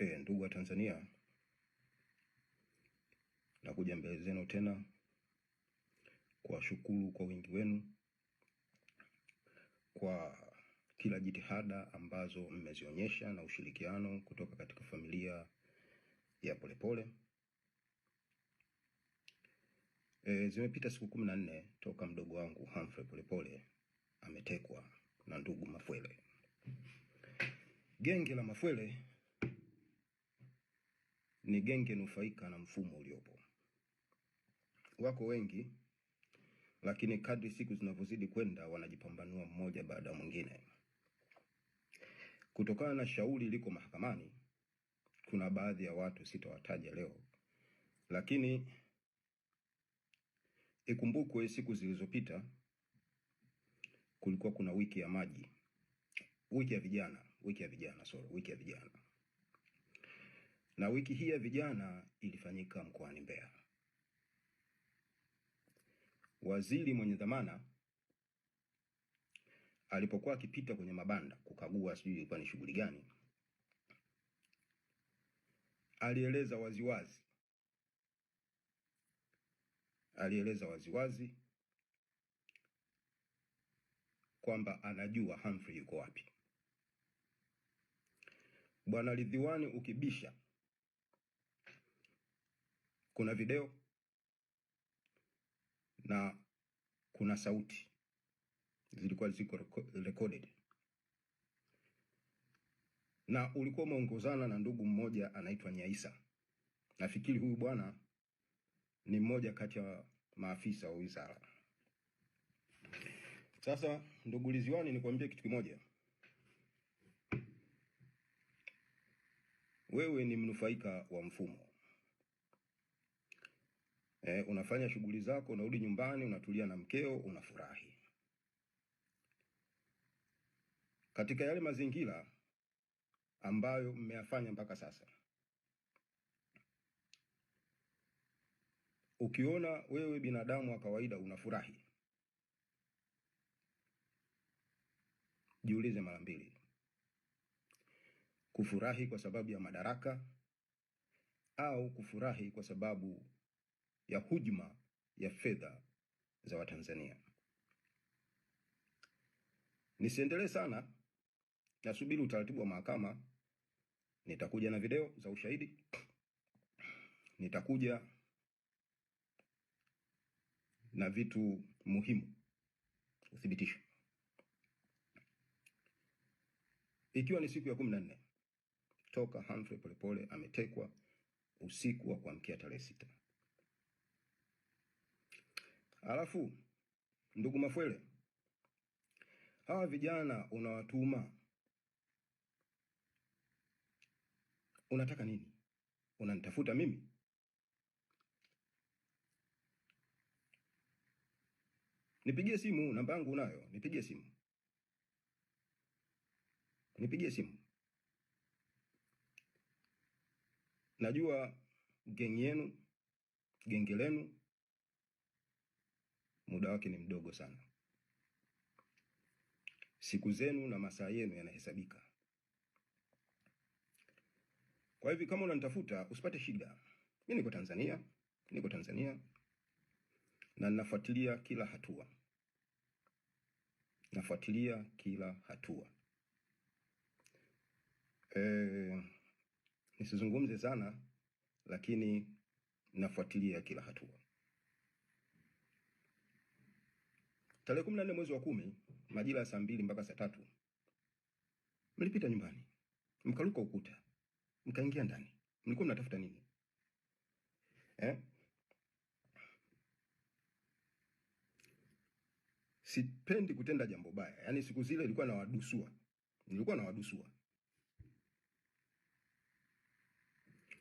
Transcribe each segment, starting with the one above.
Ndugu wa Tanzania, nakuja mbele zenu tena kwa shukuru kwa wingi wenu kwa kila jitihada ambazo mmezionyesha na ushirikiano kutoka katika familia ya Polepole. Zimepita siku 14 toka mdogo wangu Humphrey Polepole ametekwa na ndugu Mafwele. Genge la Mafwele ni genge nufaika na mfumo uliopo. Wako wengi, lakini kadri siku zinavyozidi kwenda wanajipambanua mmoja baada ya mwingine. Kutokana na shauri liko mahakamani, kuna baadhi ya watu sitawataja leo, lakini ikumbukwe siku zilizopita kulikuwa kuna wiki ya maji, wiki ya vijana. Na wiki hii ya vijana ilifanyika mkoani Mbeya. Waziri mwenye dhamana alipokuwa akipita kwenye mabanda kukagua sijui ilikuwa ni shughuli gani, alieleza waziwazi kwamba anajua Humphrey yuko wapi. Bwana Ridhiwani, ukibisha kuna video na kuna sauti zilikuwa ziko recorded, na ulikuwa umeongozana na ndugu mmoja anaitwa Nyaisa. Nafikiri huyu bwana ni mmoja kati ya maafisa wa wizara. Sasa ndugu Ridhiwani, nikwambie kitu kimoja. Wewe ni mnufaika wa mfumo. Unafanya shughuli zako, unarudi nyumbani, unatulia na mkeo, unafurahi. Katika yale mazingira ambayo mmeyafanya mpaka sasa, ukiona wewe binadamu wa kawaida unafurahi, jiulize mara mbili. Kufurahi kwa sababu ya madaraka au kufurahi kwa sababu ya hujuma ya fedha za Watanzania? Nisiendelee sana, nasubiri utaratibu wa mahakama. Nitakuja na video za ushahidi, nitakuja na vitu muhimu uthibitisho. Ikiwa ni siku ya 14 toka Humphrey Polepole ametekwa usiku wa kuamkia tarehe 6. Alafu ndugu Mafwele, hawa vijana unawatuma, unataka nini? Unanitafuta mimi? Nipigie simu, namba yangu unayo, nipigie simu. Najua genge lenu muda wake ni mdogo sana. Siku zenu na masaa yenu yanahesabika. Kwa hivyo kama unanitafuta usipate shida. Mimi niko Tanzania na ninafuatilia kila hatua. Nisizungumze sana, lakini nafuatilia kila hatua. Tarehe 14 mwezi wa 10 majira ya saa 2 mpaka saa 3 mlipita nyumbani, mkaruka ukuta, mkaingia ndani. Mlikuwa mnatafuta nini? Sipendi kutenda jambo baya. Yaani siku zile nilikuwa nawadusua.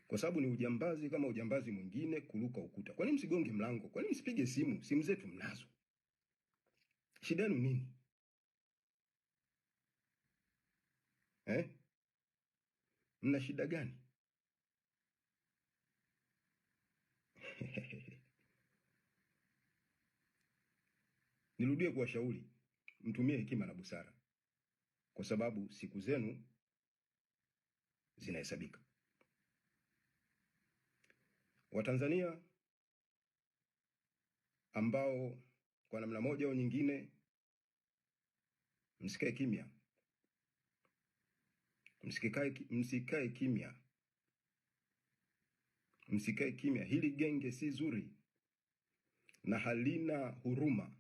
Kwa sababu ni ujambazi kama ujambazi mwingine kuruka ukuta. Kwa nini msigonge mlango? Kwa nini msipige simu? Simu zetu mnazo. Shida yenu nini? Mna shida gani? Nirudie kuwashauri, mtumie hekima na busara, kwa sababu siku zenu zinahesabika. Watanzania ambao kwa namna moja au nyingine, msikae kimya, msikae kimya, msikae kimya. Hili genge si zuri na halina huruma.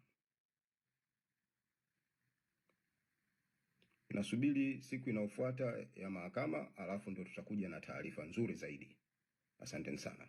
Nasubiri siku inayofuata ya mahakama, alafu ndio tutakuja na taarifa nzuri zaidi. Asanteni sana.